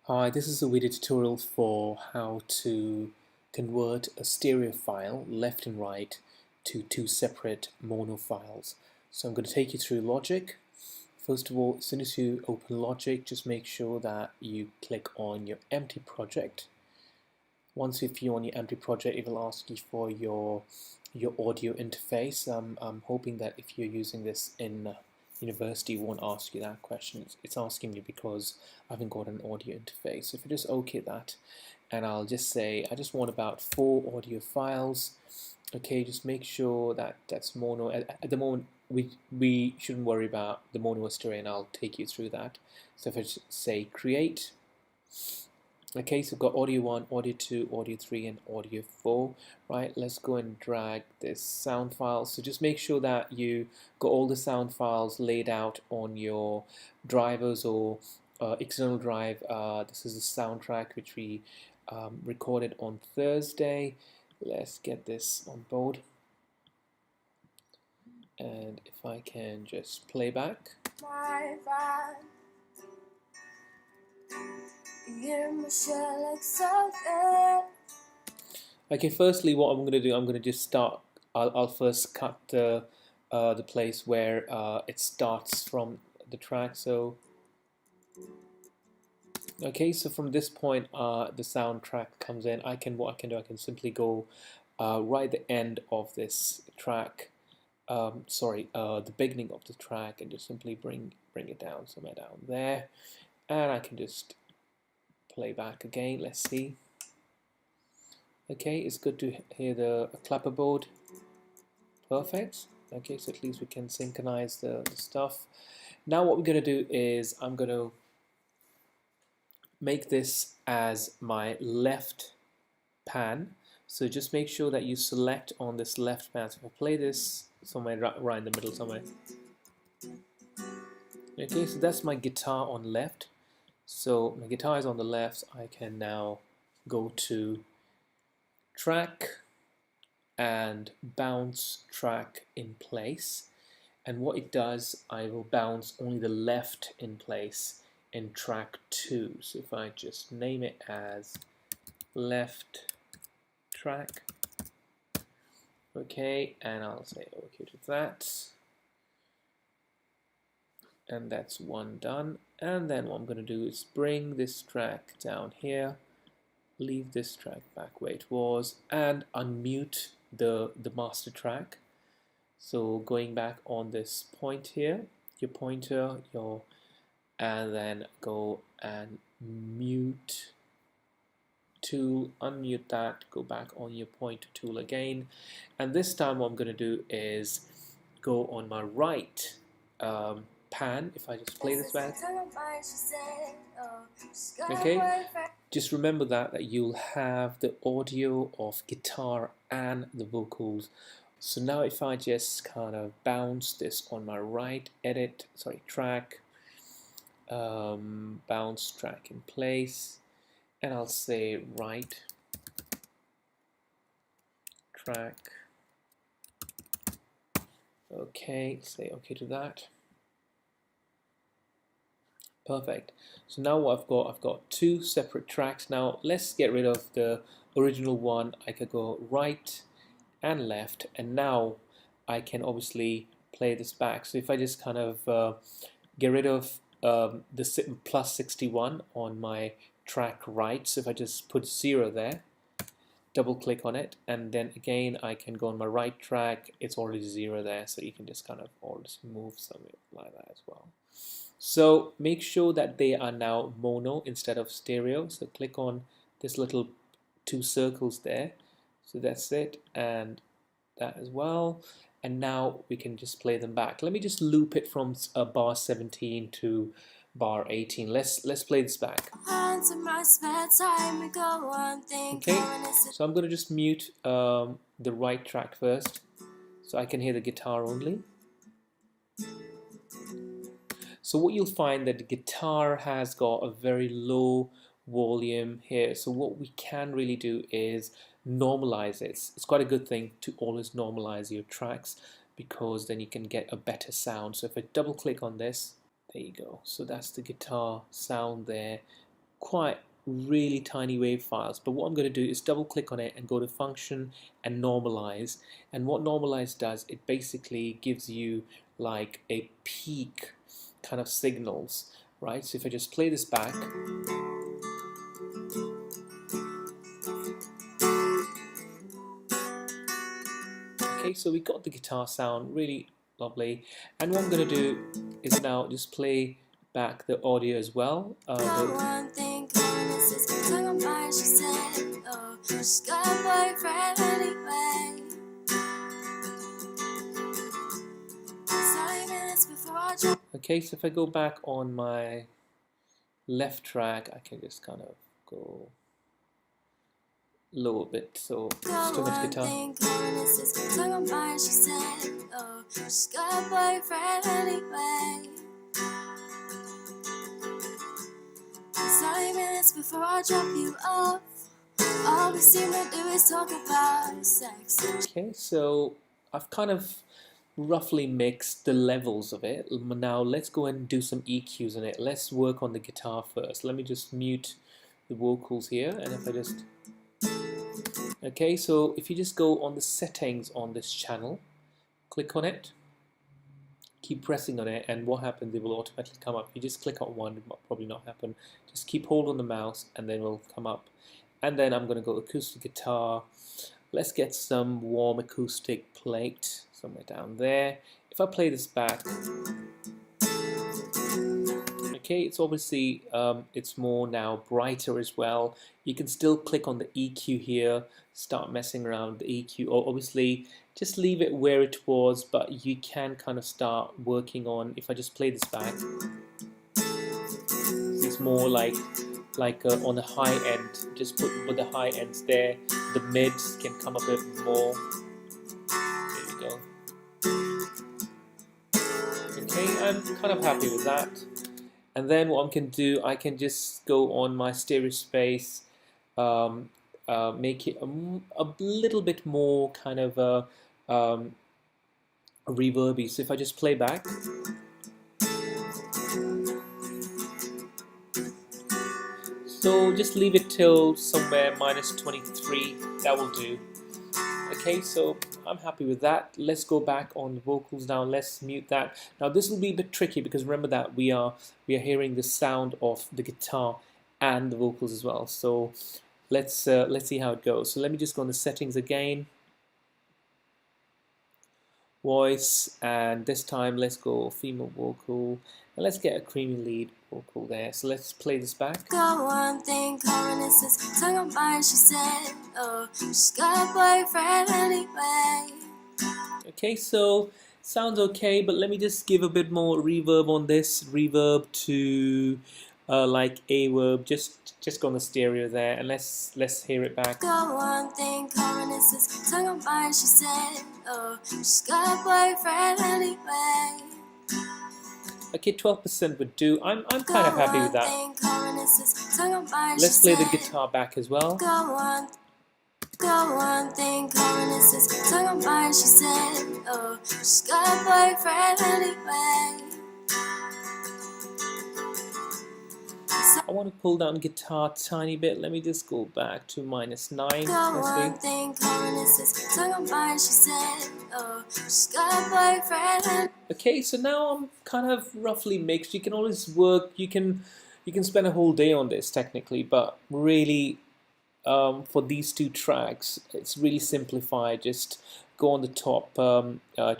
Hi, this is a video tutorial for how to convert a stereo file, left and right, to two separate mono files. So I'm going to take you through Logic. First of all, as soon as you open Logic, just make sure that you click on your empty project. Once you're on your empty project, it will ask you for your audio interface. I'm hoping that if you're using this in university, it won't ask you that question. It's asking you because I haven't got an audio interface. So if you just OK that, and I'll just say I just want about 4 audio files. Okay, just make sure that that's mono. At the moment, we shouldn't worry about the mono or stereo, and I'll take you through that. So if I say create. Okay, so we've got audio 1, audio 2, audio 3, and audio 4. Right, let's go and drag this sound file. So just make sure that you got all the sound files laid out on your drivers or external drive. This is the soundtrack which we recorded on Thursday. Let's get this on board. And if I can just play back. Okay, firstly, what I'm going to do, I'm going to just start. I'll first cut the place where it starts from the track. So, okay, so from this point, the soundtrack comes in. What I can do, I can simply go right at the end of this track. The beginning of the track, and just simply bring it down somewhere down there, and I can just play back again. Let's see. Okay, it's good to hear the clapperboard. Perfect. Okay, so at least we can synchronize the stuff. Now what we're going to do is I'm going to make this as my left pan. So just make sure that you select on this left pan. So if I play this somewhere right in the middle somewhere. Okay, so that's my guitar on left. So my guitar is on the left. I can now go to track and bounce track in place, and what it does, I will bounce only the left in place in track 2. So if I just name it as left track, okay, and I'll say okay to that, and that's one done. And then what I'm going to do is bring this track down here, leave this track back where it was, and unmute the master track. So going back on this point here, your pointer, and then go and mute tool, unmute that, go back on your pointer tool again, and this time what I'm going to do is go on my right pan. If I just play this back, okay, just remember that you'll have the audio of guitar and the vocals. So now if I just kind of bounce this on my right, track, bounce track in place, and I'll say right track, okay, say okay to that. Perfect. So now what I've got 2 separate tracks. Now let's get rid of the original one. I could go right and left, and now I can obviously play this back. So if I just kind of get rid of the plus 61 on my track right, so if I just put 0 there, double click on it, and then again I can go on my right track, it's already 0 there, so you can just kind of always move something like that as well. So make sure that they are now mono instead of stereo. So click on this little 2 circles there. So that's it, and that as well. And now we can just play them back. Let me just loop it from bar 17 to bar 18. Let's play this back. Okay, so I'm going to just mute the right track first, so I can hear the guitar only. So what you'll find that the guitar has got a very low volume here. So what we can really do is normalize it. It's quite a good thing to always normalize your tracks, because then you can get a better sound. So if I double click on this, there you go. So that's the guitar sound there, quite really tiny wave files, but what I'm going to do is double click on it and go to function and normalize. And what normalize does, it basically gives you like a peak kind of signals, right? So if I just play this back, okay, so we got the guitar sound, really lovely. And what I'm going to do is now just play back the audio as well. Okay, so if I go back on my left track, I can just kind of go low a bit, so just too much guitar. Before I drop you off, all we seem to do is talk about sex. Okay, so I've kind of roughly mixed the levels of it. Now let's go and do some EQs on it. Let's work on the guitar first. Let me just mute the vocals here, and if I just... Okay, so if you just go on the settings on this channel, click on it, keep pressing on it, and what happens, it will automatically come up. You just click on one, it will probably not happen. Just keep hold on the mouse and then it will come up. And then I'm going to go acoustic guitar. Let's get some warm acoustic plate somewhere down there. If I play this back, okay, it's obviously it's more now brighter as well. You can still click on the EQ here, start messing around with the EQ, or obviously just leave it where it was, but you can kind of start working on, if I just play this back, it's more like on the high end, just put the high ends there, the mids can come a bit more. There you go. Okay, I'm kind of happy with that. And then what I can do, I can just go on my stereo space, make it a little bit more kind of reverby. So if I just play back, so just leave it till somewhere -23, that will do. Okay, so I'm happy with that. Let's go back on the vocals now. Let's mute that. Now this will be a bit tricky because remember that we are hearing the sound of the guitar and the vocals as well. So let's see how it goes. So let me just go on the settings again, voice, and this time let's go female vocal, and let's get a creamy lead vocal there. So let's play this back. Got one thing common, it's this tongue of mine, she said, oh, she's got a boyfriend anyway. Okay, so sounds okay, but let me just give a bit more reverb on this. Reverb to like A-verb, just go on the stereo there, and let's hear it back. Got one thing common, it's this tongue of mine, she said, oh, she's got a boyfriend anyway. Okay, 12% would do. I'm kind of happy with that. Let's play the guitar back as well. Got one thing common, it's this tongue of mine, she said, oh, she's got a boyfriend anyway. I want to pull down guitar a tiny bit. Let me just go back to -9. Got one thing common, it's this tongue of mine, she said, oh, she's got a boyfriend. Okay, so now I'm kind of roughly mixed. You can always work. You can spend a whole day on this technically, but really. For these two tracks, it's really simplified. Just go on the top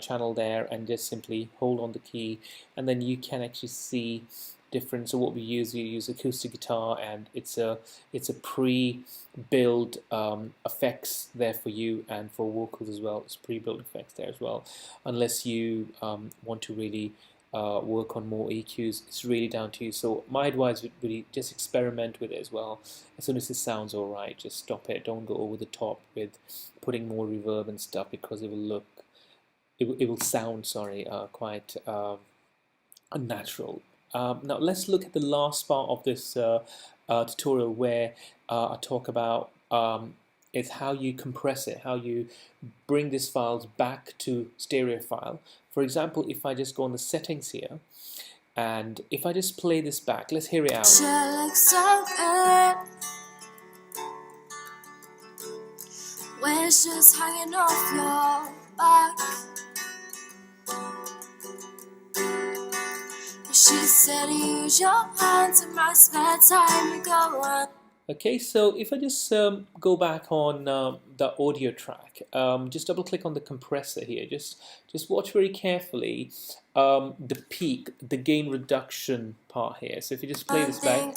channel there and just simply hold on the key, and then you can actually see different. So what we use acoustic guitar, and it's a pre-built effects there for you, and for vocals as well. It's pre-built effects there as well, unless you want to really work on more EQs. It's really down to you. So my advice would be just experiment with it as well. As soon as it sounds alright, just stop it. Don't go over the top with putting more reverb and stuff, because it will sound quite unnatural. Now let's look at the last part of this tutorial, where I talk about is how you compress it, how you bring these files back to stereo file. For example, if I just go on the settings here, And if I just play this back, let's hear it out. She looks so good when it's just hanging off your back. She said use your hands in my spare time to go on. Okay, so if I just go back on the audio track, just double click on the compressor here. Just watch very carefully the peak, the gain reduction part here. So if you just play this back.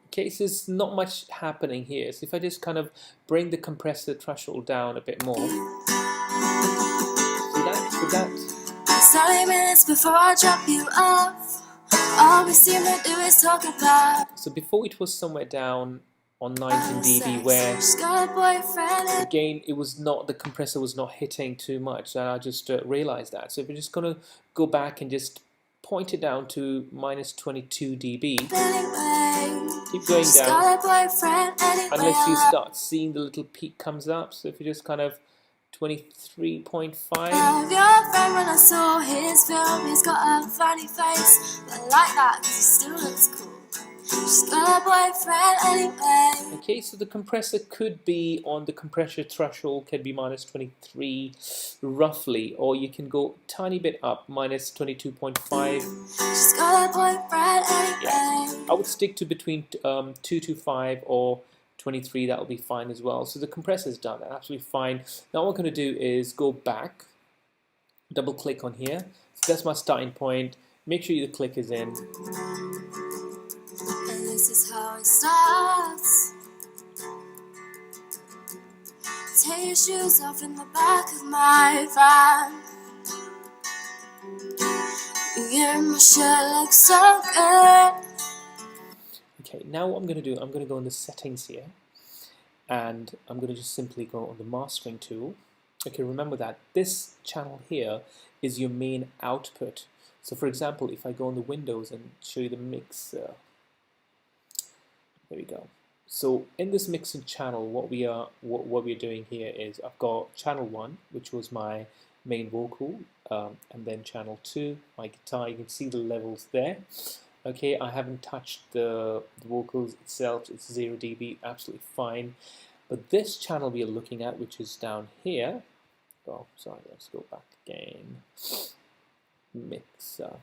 Okay, so there's not much happening here. So if I just kind of bring the compressor threshold down a bit more. So that. 30 minutes before I drop you off. All we seem to do is talk about. So before it was somewhere down on 19 dB where again it was not, the compressor was not hitting too much, and I just realized that. So if we're just gonna go back and just point it down to minus 22 dB, keep going down unless you start seeing the little peak comes up. So if you just kind of 23.5. Your friend when I saw his film, he's got a funny face, but I like that because he still looks cool. She's got a boyfriend anyway. Okay, so the compressor could be on the compressor threshold, can be minus 23 roughly, or you can go a tiny bit up, minus 22.5. She's got a boyfriend anyway. Yeah. I would stick to between 225 or 23, that will be fine as well. So the compressor is done, absolutely fine. Now what I'm going to do is go back, double click on here. So that's my starting point. Make sure the click is in. And this is how it starts. Take your shoes off in the back of my van. Your my shirt looks so good. Okay, now what I'm going to do, I'm going to go in the settings here, and I'm going to just simply go on the mastering tool. Okay, remember that this channel here is your main output. So for example, if I go on the Windows and show you the mixer, there we go. So in this mixing channel, what we're doing here is I've got channel 1, which was my main vocal, and then channel 2, my guitar. You can see the levels there. Okay, I haven't touched the vocals itself, it's 0 dB, absolutely fine. But this channel we are looking at, which is down here, oh sorry, let's go back again, mixer.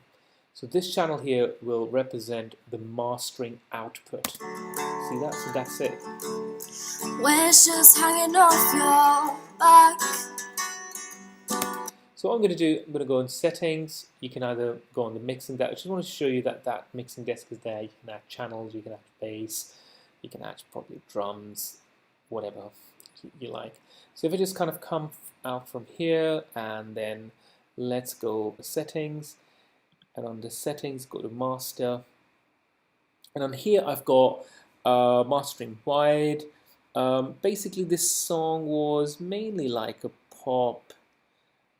So this channel here will represent the mastering output. See that? So that's it. When it's just hanging off your back. So what I'm going to do, I'm going to go in settings. You can either go on the mixing desk. I just want to show you that that mixing desk is there. You can add channels, you can add bass, you can add probably drums, whatever you like. So if I just kind of come out from here, and then let's go to settings, and on the settings go to master, and on here I've got mastering wide. Basically this song was mainly like a pop,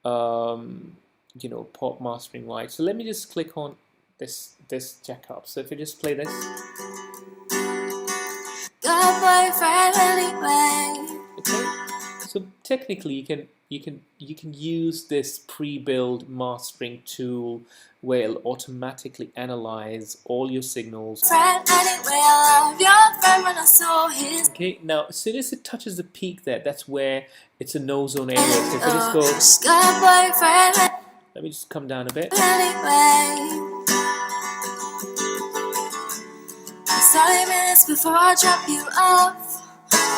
you know, pop mastering wide. So let me just click on this jack up. So if you just play this, okay. So technically you can use this pre-built mastering tool where it'll automatically analyze all your signals. Okay, now as soon as it touches the peak there, that's where it's a no zone area. So if I just go, let me just come down a bit. 30 minutes before I drop you off.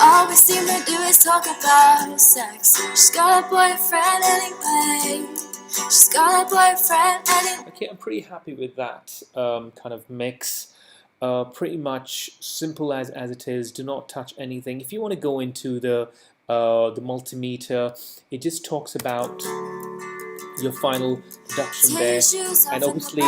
All we seem to do is talk about sex. She's got a boyfriend anyway. She's got a boyfriend anyway. Okay, I'm pretty happy with that kind of mix. Pretty much simple as it is. Do not touch anything. If you want to go into the multimeter, it just talks about your final production there, and obviously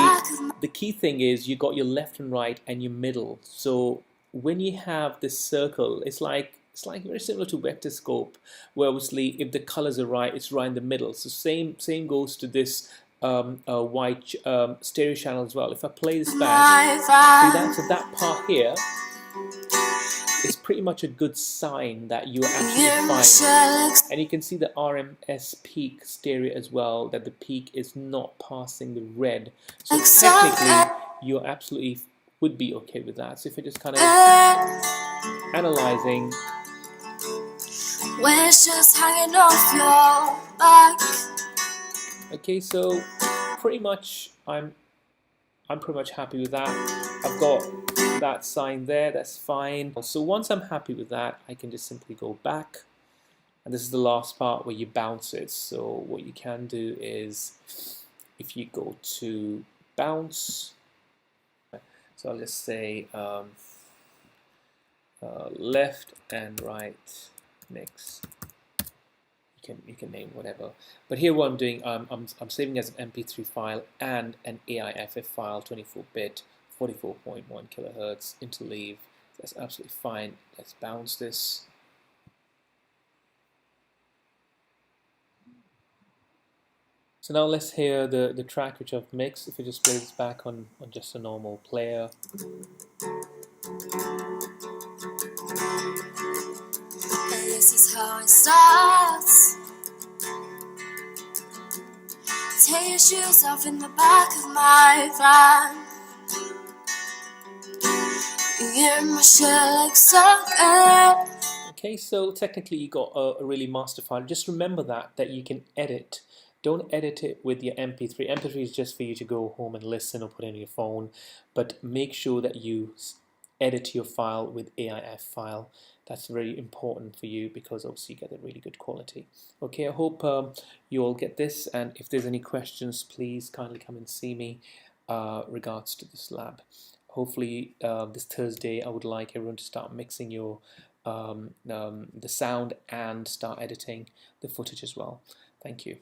the key thing is you got your left and right and your middle. So when you have this circle, it's like very similar to vector scope, where obviously if the colors are right, it's right in the middle. So same goes to this white stereo channel as well. If I play this back, see that? So that part here is pretty much a good sign that you're absolutely fine. And you can see the RMS peak stereo as well, that the peak is not passing the red. So technically, you absolutely would be okay with that. So if you're just kind of analyzing, when it's just hanging off your back. Okay, so pretty much I'm pretty much happy with that. I've got that sign there, that's fine. So once I'm happy with that, I can just simply go back. And this is the last part where you bounce it. So what you can do is, if you go to bounce, so I'll just say left and right mix. You can name whatever. But here what I'm doing, I'm saving as an MP3 file and an AIFF file, 24-bit, 44.1 kilohertz, interleave. That's absolutely fine. Let's bounce this. So now let's hear the track which I've mixed. If you just play this back on just a normal player. This is how it starts. Take your shoes off in the back of my van. You hear my shit like so good. Okay, so technically you got a really master file. Just remember that you can edit. Don't edit it with your MP3. MP3 is just for you to go home and listen or put in your phone, but make sure that you edit your file with AIF file. That's very important for you because obviously you get a really good quality. Okay, I hope you all get this, and if there's any questions, please kindly come and see me regards to this lab. Hopefully this Thursday I would like everyone to start mixing your the sound and start editing the footage as well. Thank you.